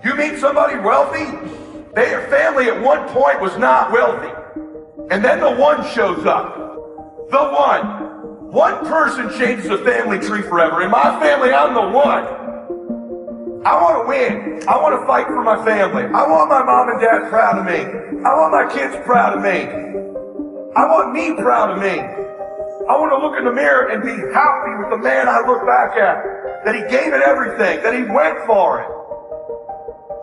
You meet somebody wealthy, their family at one point was not wealthy. And then the one shows up. The one. One person changes a family tree forever. In my family, I'm the one. I want to win. I want to fight for my family. I want my mom and dad proud of me. I want my kids proud of me. I want me proud of me. I want to look in the mirror and be happy with the man I look back at. That he gave it everything. That he went for it.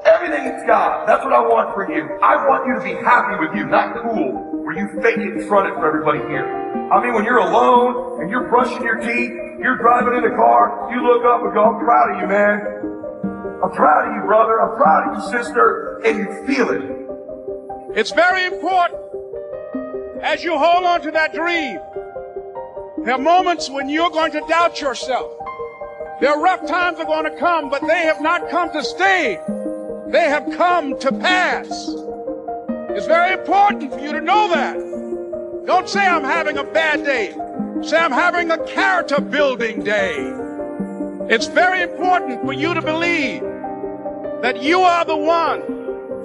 Everything he's got. That's what I want for you. I want you to be happy with you, not cool, where you fake it and front it for everybody here. I mean, when you're alone and you're brushing your teeth, you're driving in the car, you look up and go, I'm proud of you, man. I'm proud of you, brother. I'm proud of you, sister. And you feel it. It's very important as you hold on to that dream. There are moments when you're going to doubt yourself. There are rough times are going to come, but they have not come to stay. They have come to pass. It's very important for you to know that. Don't say I'm having a bad day. Say I'm having a character building day. It's very important for you to believe that you are the one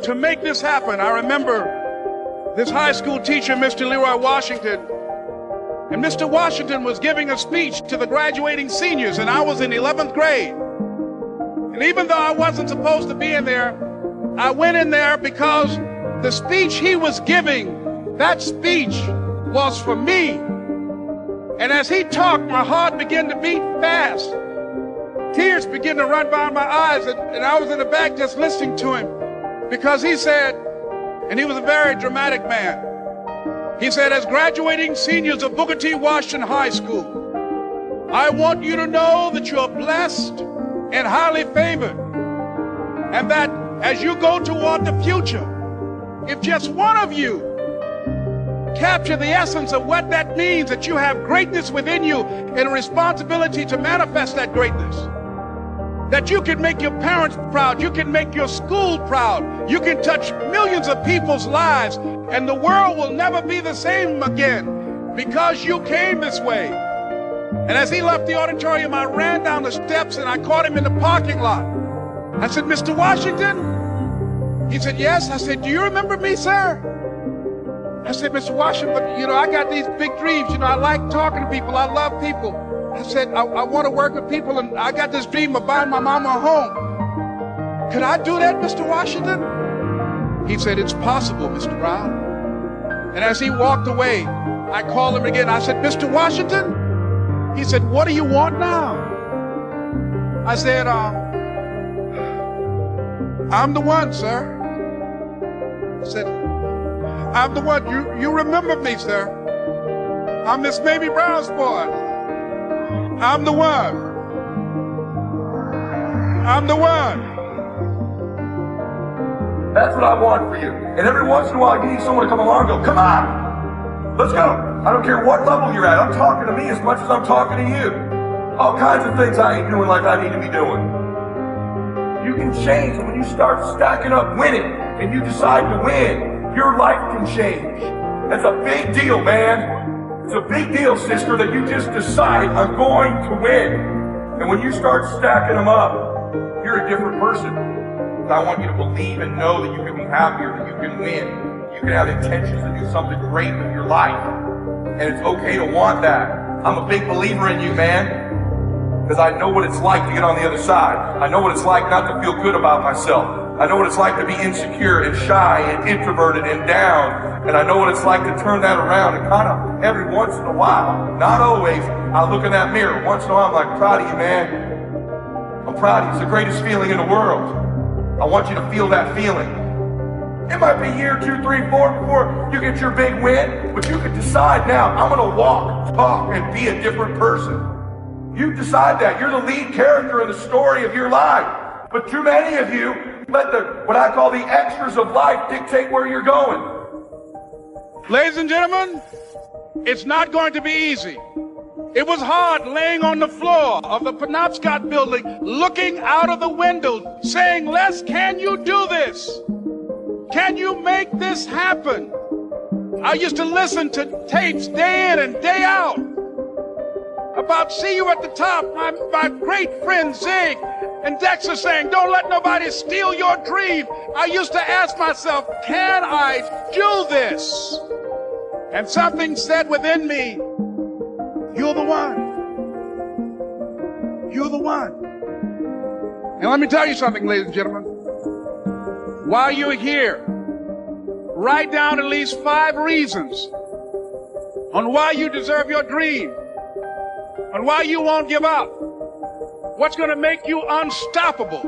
to make this happen. I remember this high school teacher, Mr. Leroy Washington, and Mr. Washington was giving a speech to the graduating seniors, and I was in 11th grade. And even though I wasn't supposed to be in there, I went in there because the speech he was giving, that speech was for me. And as he talked, my heart began to beat fast. Tears began to run down my eyes, and I was in the back just listening to him because he said, and he was a very dramatic man, he said, as graduating seniors of Booker T. Washington High School, I want you to know that you are blessed and highly favored, and that as you go toward the future, if just one of you capture the essence of what that means, that you have greatness within you and a responsibility to manifest that greatness, that you can make your parents proud, you can make your school proud, you can touch millions of people's lives, and the world will never be the same again because you came this way. And as he left the auditorium, I ran down the steps and I caught him in the parking lot. I said, Mr. Washington? He said, yes. I said, do you remember me, sir? I said, Mr. Washington, but I got these big dreams. I like talking to people. I love people. I said, I want to work with people, and I got this dream of buying my mama a home. Could I do that, Mr. Washington? He said, it's possible, Mr. Brown. And as he walked away, I called him again. I said, Mr. Washington? He said, what do you want now? I said, I'm the one, sir. I said, I'm the one. You remember me, sir. I'm Miss Mamie Brown's boy. I'm the one. I'm the one. That's what I want for you. And every once in a while, you need someone to come along and go, come on, let's go. I don't care what level you're at. I'm talking to me as much as I'm talking to you. All kinds of things I ain't doing like I need to be doing. You can change when you start stacking up winning and you decide to win. Your life can change. That's a big deal, man. It's a big deal, sister, that you just decide, I'm going to win. And when you start stacking them up, you're a different person. I want you to believe and know that you can be happier, that you can win. You can have intentions to do something great with your life. And it's okay to want that. I'm a big believer in you, man. Because I know what it's like to get on the other side. I know what it's like not to feel good about myself. I know what it's like to be insecure and shy and introverted and down. And I know what it's like to turn that around and kind of every once in a while, not always, I look in that mirror. Once in a while, I'm like, proud of you, man. I'm proud of you. It's the greatest feeling in the world. I want you to feel that feeling. It might be year 2, 3, 4 before you get your big win, but you can decide now, I'm going to walk, talk, and be a different person. You decide that. You're the lead character in the story of your life. But too many of you let what I call the extras of life dictate where you're going. Ladies and gentlemen, it's not going to be easy. It was hard laying on the floor of the Penobscot building, looking out of the window, saying, Les, can you do this? Can you make this happen? I used to listen to tapes day in and day out about see you at the top. My great friend Zig and Dexter saying, don't let nobody steal your dream. I used to ask myself, can I do this? And something said within me, you're the one. You're the one. And let me tell you something, ladies and gentlemen. While you're here, write down at least 5 reasons on why you deserve your dream, on why you won't give up, what's going to make you unstoppable,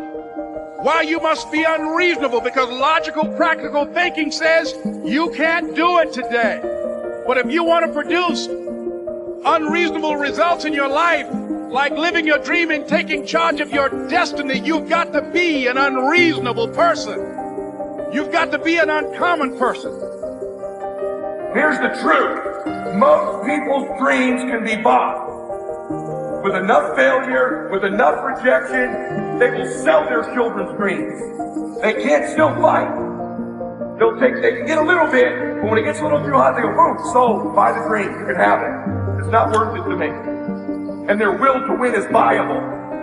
why you must be unreasonable, because logical, practical thinking says you can't do it today. But if you want to produce unreasonable results in your life, like living your dream and taking charge of your destiny, you've got to be an unreasonable person. You've got to be an uncommon person. Here's the truth. Most people's dreams can be bought. With enough failure, with enough rejection, they will sell their children's dreams. They can't still fight. They can get a little bit, but when it gets a little too hot, they go, boom, sold, buy the dream, you can have it. It's not worth it to me. And their will to win is buyable.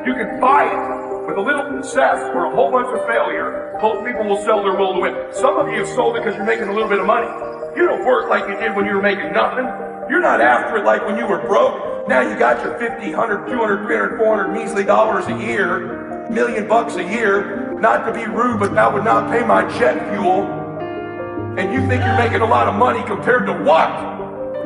You can buy it with a little success or a whole bunch of failure. Most people will sell their will to win. Some of you have sold it because you're making a little bit of money. You don't work like you did when you were making nothing. You're not after it like when you were broke. Now you got your 50, 100, 200, 300, 400 measly dollars a year, $1 million a year. Not to be rude, but that would not pay my jet fuel. And you think you're making a lot of money compared to what?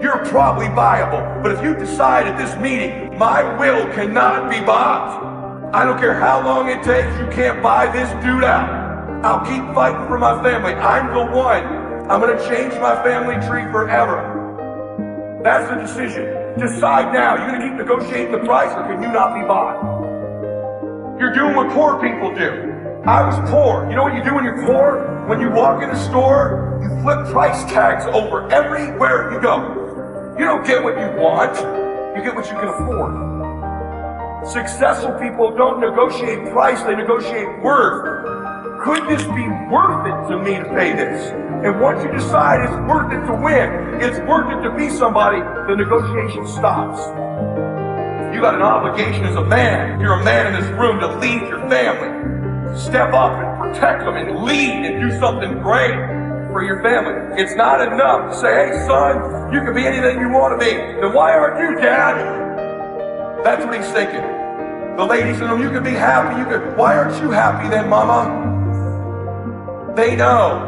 You're probably viable. But if you decide at this meeting, my will cannot be bought, I don't care how long it takes, you can't buy this dude out. I'll keep fighting for my family. I'm the one. I'm going to change my family tree forever. That's the decision. Decide now. You're going to keep negotiating the price, or can you not be bought? You're doing what poor people do. I was poor. You know what you do when you're poor? When you walk in a store, you flip price tags over everywhere you go. You don't get what you want. You get what you can afford. Successful people don't negotiate price, they negotiate worth. Could this be worth it to me to pay this? And once you decide it's worth it to win, it's worth it to be somebody, the negotiation stops. You got an obligation as a man. You're a man in this room to lead your family. Step up and protect them and lead and do something great for your family. It's not enough to say, hey son, you can be anything you want to be. Then why aren't you, Dad? That's what he's thinking. The ladies in the room, you can be happy. Why aren't you happy then, Mama? They know.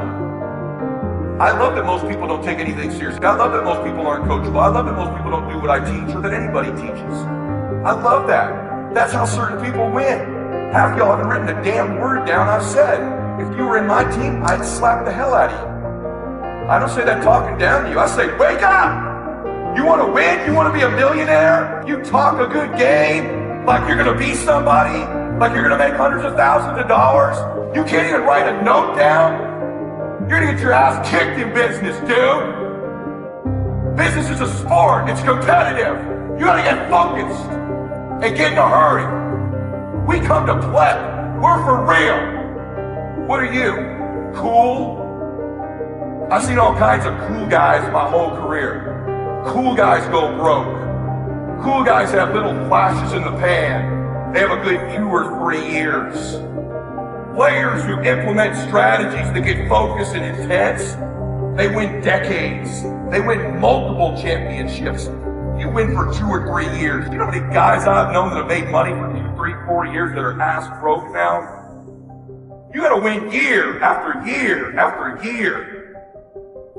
I love that most people don't take anything seriously. I love that most people aren't coachable. I love that most people don't do what I teach or that anybody teaches. I love that. That's how certain people win. Half of y'all haven't written a damn word down I've said. If you were in my team, I'd slap the hell out of you. I don't say that talking down to you. I say, wake up! You want to win? You want to be a millionaire? You talk a good game like you're going to be somebody, like you're going to make hundreds of thousands of dollars. You can't even write a note down. You're going to get your ass kicked in business, dude. Business is a sport. It's competitive. You got to get focused and get in a hurry. We come to play. We're for real. What are you? Cool? I've seen all kinds of cool guys my whole career. Cool guys go broke. Cool guys have little flashes in the pan. They have a good 2 or 3 years. Players who implement strategies that get focused and intense, they win decades. They win multiple championships. You win for 2 or 3 years. You know how many guys I've known that have made money for 2, 3, 4 years that are ass broke now? You gotta win year after year after year.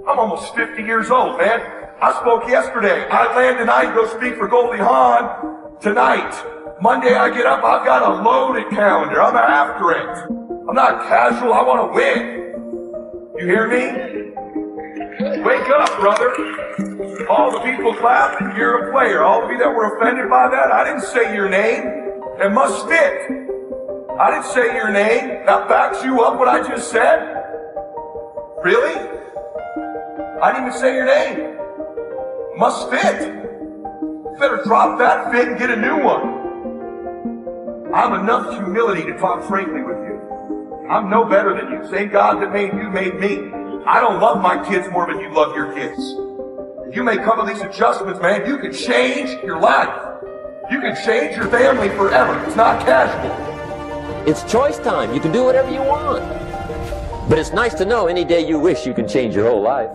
I'm almost 50 years old, man. I spoke yesterday. I land tonight and go speak for Goldie Hawn tonight. Monday I get up, I've got a loaded calendar. I'm after it. I'm not casual, I want to win. You hear me? Wake up, brother. All the people clapping, you're a player. All of you that were offended by that, I didn't say your name. It must fit. I didn't say your name. That backs you up what I just said? Really? I didn't even say your name. Must fit. You better drop that fit and get a new one. I have enough humility to talk frankly with you. I'm no better than you. Same God that made you made me. I don't love my kids more than you love your kids. You may come to these adjustments, man. You can change your life. You can change your family forever. It's not casual. It's choice time. You can do whatever you want. But it's nice to know any day you wish you can change your whole life.